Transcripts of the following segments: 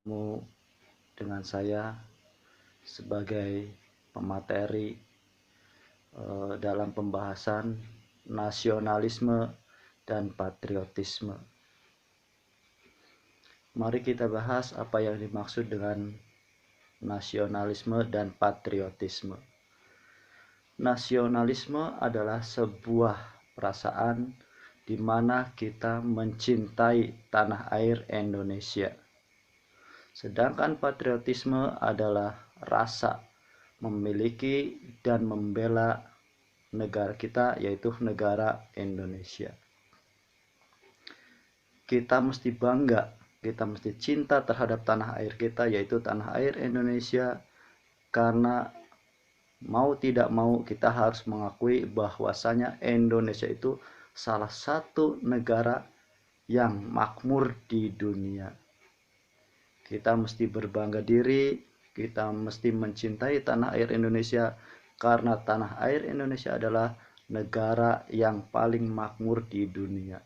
bertemu dengan saya sebagai pemateri dalam pembahasan nasionalisme dan patriotisme. Mari kita bahas apa yang dimaksud dengan nasionalisme dan patriotisme. Nasionalisme adalah sebuah perasaan di mana kita mencintai tanah air Indonesia. Sedangkan patriotisme adalah rasa memiliki dan membela negara kita, yaitu negara Indonesia. Kita mesti bangga, kita mesti cinta terhadap tanah air kita, yaitu tanah air Indonesia, karena mau tidak mau kita harus mengakui bahwasanya Indonesia itu salah satu negara yang makmur di dunia. Kita mesti berbangga diri, kita mesti mencintai tanah air Indonesia, karena tanah air Indonesia adalah negara yang paling makmur di dunia.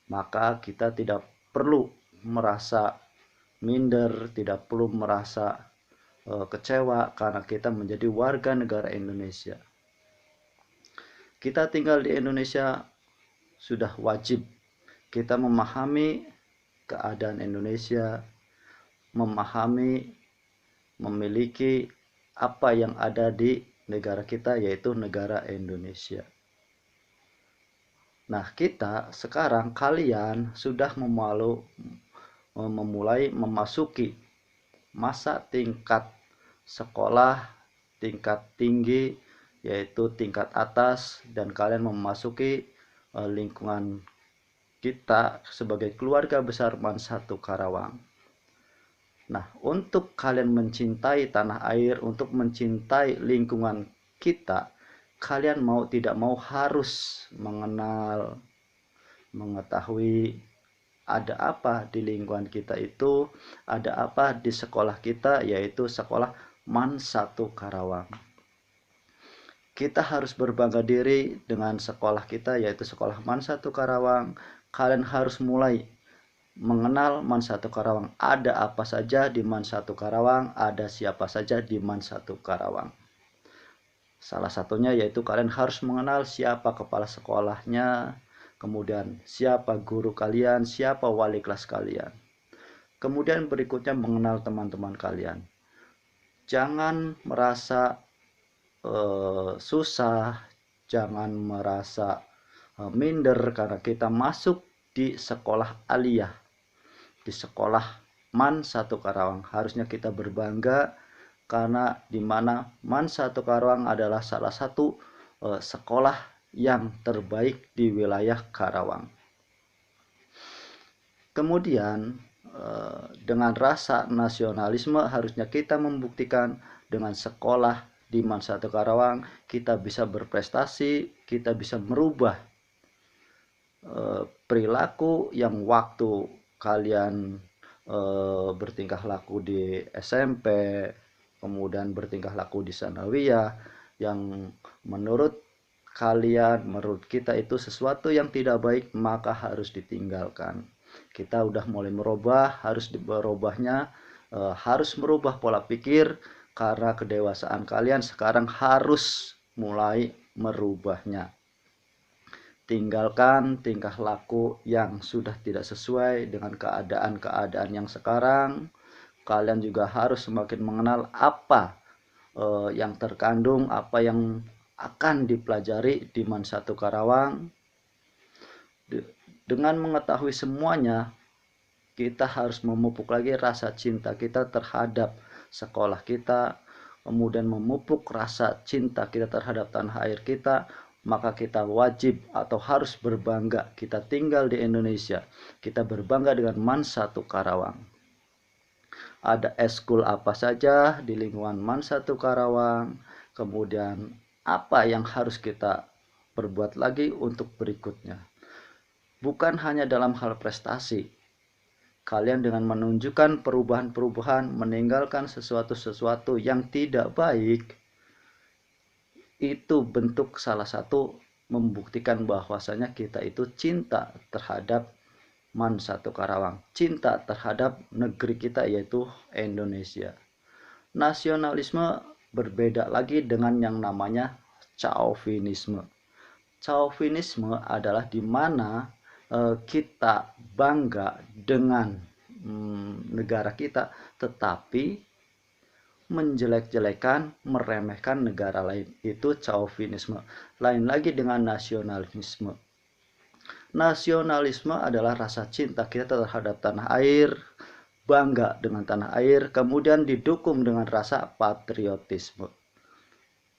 Maka kita tidak perlu merasa minder, tidak perlu merasa kecewa karena kita menjadi warga negara Indonesia. Kita tinggal di Indonesia sudah wajib kita memahami keadaan Indonesia, memahami, memiliki apa yang ada di negara kita, yaitu negara Indonesia. Nah, kita sekarang, kalian sudah memulai memasuki masa tingkat sekolah tingkat tinggi, yaitu tingkat atas, dan kalian memasuki lingkungan kita sebagai keluarga besar MAN 1 Karawang. Nah, untuk kalian mencintai tanah air, untuk mencintai lingkungan kita, kalian mau tidak mau harus mengenal, mengetahui ada apa di lingkungan kita itu, ada apa di sekolah kita, yaitu sekolah MAN 1 Karawang. Kita harus berbangga diri dengan sekolah kita, yaitu sekolah MAN 1 Karawang. Kalian harus mulai mengenal MAN 1 Karawang. Ada apa saja di MAN 1 Karawang, ada siapa saja di MAN 1 Karawang. Salah satunya yaitu kalian harus mengenal siapa kepala sekolahnya, kemudian siapa guru kalian, siapa wali kelas kalian. Kemudian berikutnya mengenal teman-teman kalian. Jangan merasa susah, jangan merasa minder karena kita masuk di sekolah aliyah, di sekolah MAN 1 Karawang. Harusnya kita berbangga karena di mana MAN 1 Karawang adalah salah satu sekolah yang terbaik di wilayah Karawang. Kemudian dengan rasa nasionalisme harusnya kita membuktikan dengan sekolah di MAN 1 Karawang kita bisa berprestasi, kita bisa merubah perilaku yang waktu kalian bertingkah laku di SMP, kemudian bertingkah laku di sanawiyah, yang menurut kalian, menurut kita itu sesuatu yang tidak baik, maka harus ditinggalkan. Kita udah mulai merubah, harus berubahnya, harus merubah pola pikir, karena kedewasaan kalian sekarang harus mulai merubahnya. Tinggalkan tingkah laku yang sudah tidak sesuai dengan keadaan-keadaan yang sekarang. Kalian juga harus semakin mengenal apa yang terkandung, apa yang akan dipelajari di MAN 1 Karawang. Dengan mengetahui semuanya, kita harus memupuk lagi rasa cinta kita terhadap sekolah kita, kemudian memupuk rasa cinta kita terhadap tanah air kita. Maka kita wajib atau harus berbangga kita tinggal di Indonesia. Kita berbangga dengan MAN 1 Karawang. Ada eskul apa saja di lingkungan MAN 1 Karawang. Kemudian apa yang harus kita perbuat lagi untuk berikutnya. Bukan hanya dalam hal prestasi. Kalian dengan menunjukkan perubahan-perubahan, meninggalkan sesuatu-sesuatu yang tidak baik, itu bentuk salah satu membuktikan bahwasanya kita itu cinta terhadap MAN 1 Karawang, cinta terhadap negeri kita yaitu Indonesia. Nasionalisme berbeda lagi dengan yang namanya chauvinisme. Chauvinisme adalah di mana kita bangga dengan negara kita, tetapi menjelek-jelekan, meremehkan negara lain. Itu chauvinisme. Lain lagi dengan nasionalisme. Nasionalisme adalah rasa cinta kita terhadap tanah air, bangga dengan tanah air, kemudian didukung dengan rasa patriotisme.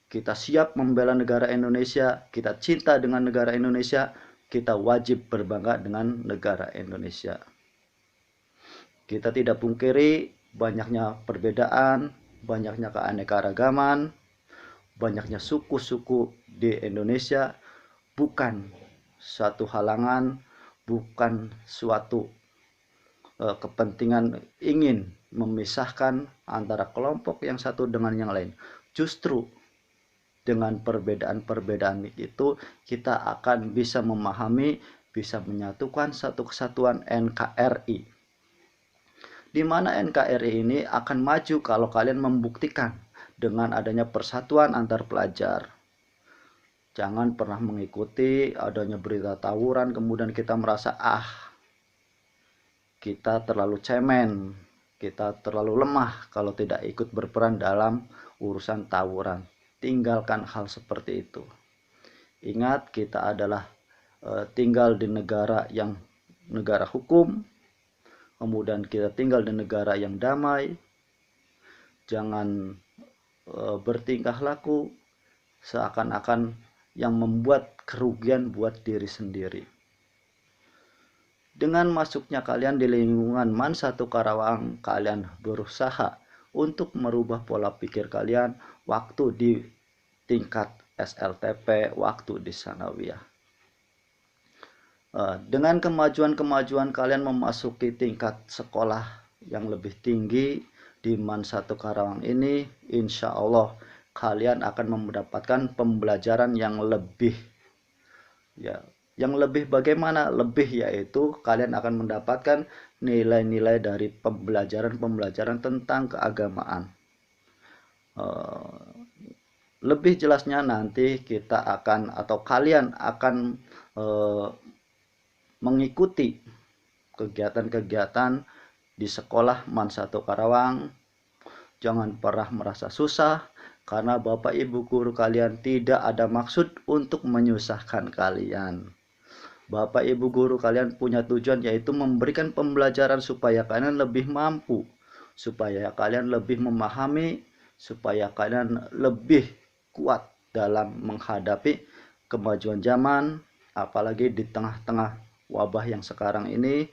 Kita siap membela negara Indonesia, kita cinta dengan negara Indonesia, kita wajib berbangga dengan negara Indonesia. Kita tidak pungkiri banyaknya perbedaan, banyaknya keanekaragaman, banyaknya suku-suku di Indonesia, bukan suatu halangan, bukan suatu kepentingan ingin memisahkan antara kelompok yang satu dengan yang lain. Justru dengan perbedaan-perbedaan itu kita akan bisa memahami, bisa menyatukan satu kesatuan NKRI. Di mana NKRI ini akan maju kalau kalian membuktikan dengan adanya persatuan antar pelajar. Jangan pernah mengikuti adanya berita tawuran kemudian kita merasa kita terlalu cemen, kita terlalu lemah kalau tidak ikut berperan dalam urusan tawuran. Tinggalkan hal seperti itu. Ingat, kita adalah tinggal di negara yang negara hukum, kemudian kita tinggal di negara yang damai. Jangan bertingkah laku seakan-akan yang membuat kerugian buat diri sendiri. Dengan masuknya kalian di lingkungan MAN 1 Karawang, kalian berusaha untuk merubah pola pikir kalian waktu di tingkat SLTP, waktu di sanawiyah. Dengan kemajuan-kemajuan kalian memasuki tingkat sekolah yang lebih tinggi di MAN 1 Karawang ini, insya Allah kalian akan mendapatkan pembelajaran yang lebih. Yang lebih bagaimana? Lebih yaitu kalian akan mendapatkan nilai-nilai dari pembelajaran tentang keagamaan. Lebih jelasnya nanti kita akan atau kalian akan mengikuti kegiatan-kegiatan di sekolah MAN 1 Karawang. Jangan pernah merasa susah karena Bapak Ibu guru kalian tidak ada maksud untuk menyusahkan kalian. Bapak Ibu guru kalian punya tujuan yaitu memberikan pembelajaran supaya kalian lebih mampu, supaya kalian lebih memahami, supaya kalian lebih kuat dalam menghadapi kemajuan zaman, apalagi di tengah-tengah wabah yang sekarang ini.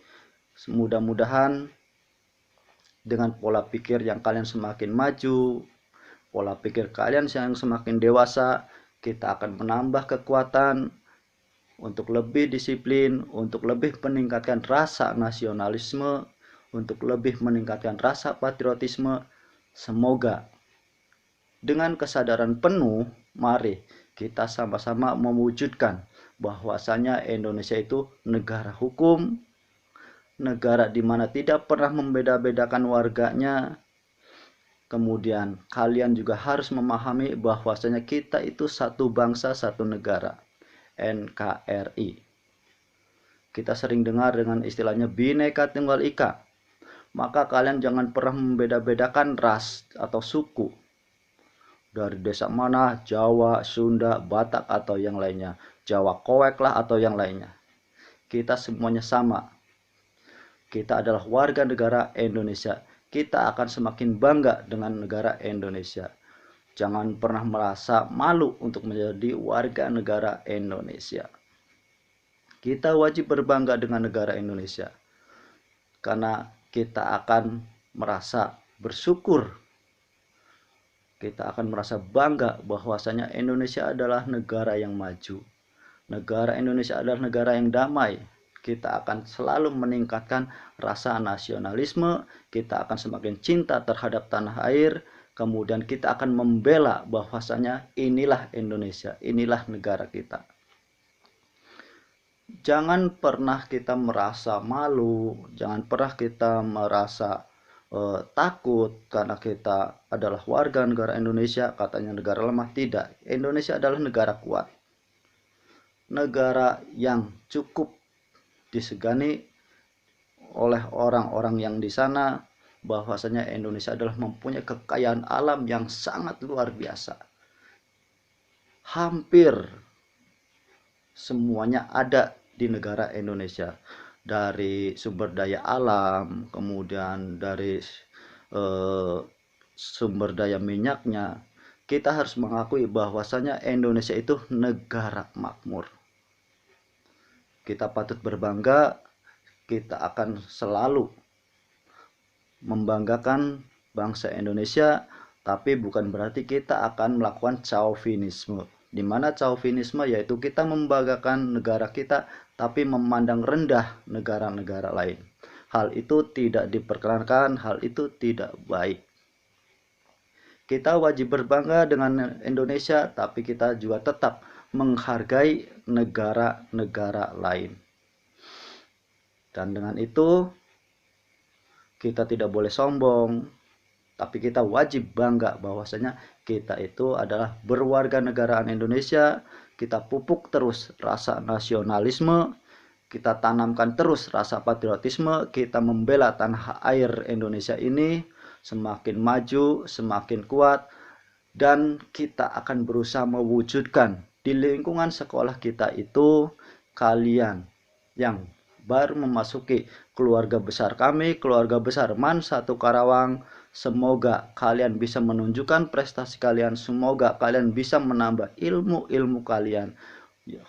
Mudah-mudahan dengan pola pikir yang kalian semakin maju, pola pikir kalian yang semakin dewasa, kita akan menambah kekuatan untuk lebih disiplin, untuk lebih meningkatkan rasa nasionalisme, untuk lebih meningkatkan rasa patriotisme. Semoga dengan kesadaran penuh, mari kita sama-sama mewujudkan bahwasanya Indonesia itu negara hukum, negara di mana tidak pernah membeda-bedakan warganya. Kemudian kalian juga harus memahami bahwasanya kita itu satu bangsa, satu negara. NKRI. Kita sering dengar dengan istilahnya Bhinneka Tunggal Ika. Maka kalian jangan pernah membeda-bedakan ras atau suku. Dari desa mana, Jawa, Sunda, Batak atau yang lainnya. Jawa Koek lah atau yang lainnya. Kita semuanya sama. Kita adalah warga negara Indonesia. Kita akan semakin bangga dengan negara Indonesia. Jangan pernah merasa malu untuk menjadi warga negara Indonesia. Kita wajib berbangga dengan negara Indonesia. Karena kita akan merasa bersyukur. Kita akan merasa bangga bahwasanya Indonesia adalah negara yang maju. Negara Indonesia adalah negara yang damai. Kita akan selalu meningkatkan rasa nasionalisme. Kita akan semakin cinta terhadap tanah air. Kemudian kita akan membela bahwasanya inilah Indonesia, inilah negara kita. Jangan pernah kita merasa malu, jangan pernah kita merasa takut karena kita adalah warga negara Indonesia, katanya negara lemah. Tidak, Indonesia adalah negara kuat, negara yang cukup disegani oleh orang-orang yang di sana, bahwasanya Indonesia adalah mempunyai kekayaan alam yang sangat luar biasa. Hampir semuanya ada di negara Indonesia, dari sumber daya alam, kemudian dari sumber daya minyaknya. Kita harus mengakui bahwasanya Indonesia itu negara makmur. Kita patut berbangga, kita akan selalu membanggakan bangsa Indonesia, tapi bukan berarti kita akan melakukan chauvinisme. Di mana chauvinisme yaitu kita membanggakan negara kita tapi memandang rendah negara-negara lain. Hal itu tidak diperkenankan, hal itu tidak baik. Kita wajib berbangga dengan Indonesia, tapi kita juga tetap menghargai negara-negara lain. Dan dengan itu kita tidak boleh sombong, tapi kita wajib bangga bahwasanya kita itu adalah berwarga negaraan Indonesia. Kita pupuk terus rasa nasionalisme, kita tanamkan terus rasa patriotisme, kita membela tanah air Indonesia ini semakin maju, semakin kuat, dan kita akan berusaha mewujudkan di lingkungan sekolah kita itu kalian yang baru memasuki keluarga besar kami, keluarga besar MAN 1 Karawang. Semoga kalian bisa menunjukkan prestasi kalian, semoga kalian bisa menambah ilmu-ilmu kalian,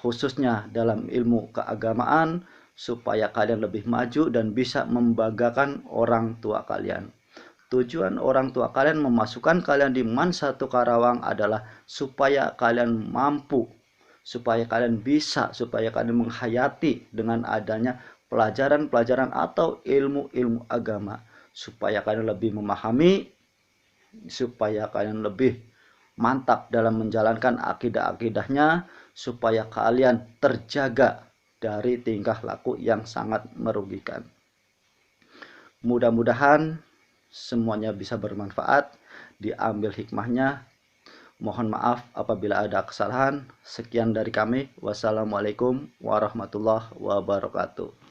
khususnya dalam ilmu keagamaan, supaya kalian lebih maju dan bisa membanggakan orang tua kalian. Tujuan orang tua kalian memasukkan kalian di MAN 1 Karawang adalah supaya kalian mampu, supaya kalian bisa, supaya kalian menghayati dengan adanya pelajaran-pelajaran atau ilmu-ilmu agama, supaya kalian lebih memahami, supaya kalian lebih mantap dalam menjalankan akidah-akidahnya, supaya kalian terjaga dari tingkah laku yang sangat merugikan. Mudah-mudahan semuanya bisa bermanfaat, diambil hikmahnya. Mohon maaf apabila ada kesalahan. Sekian dari kami. Wassalamualaikum warahmatullahi wabarakatuh.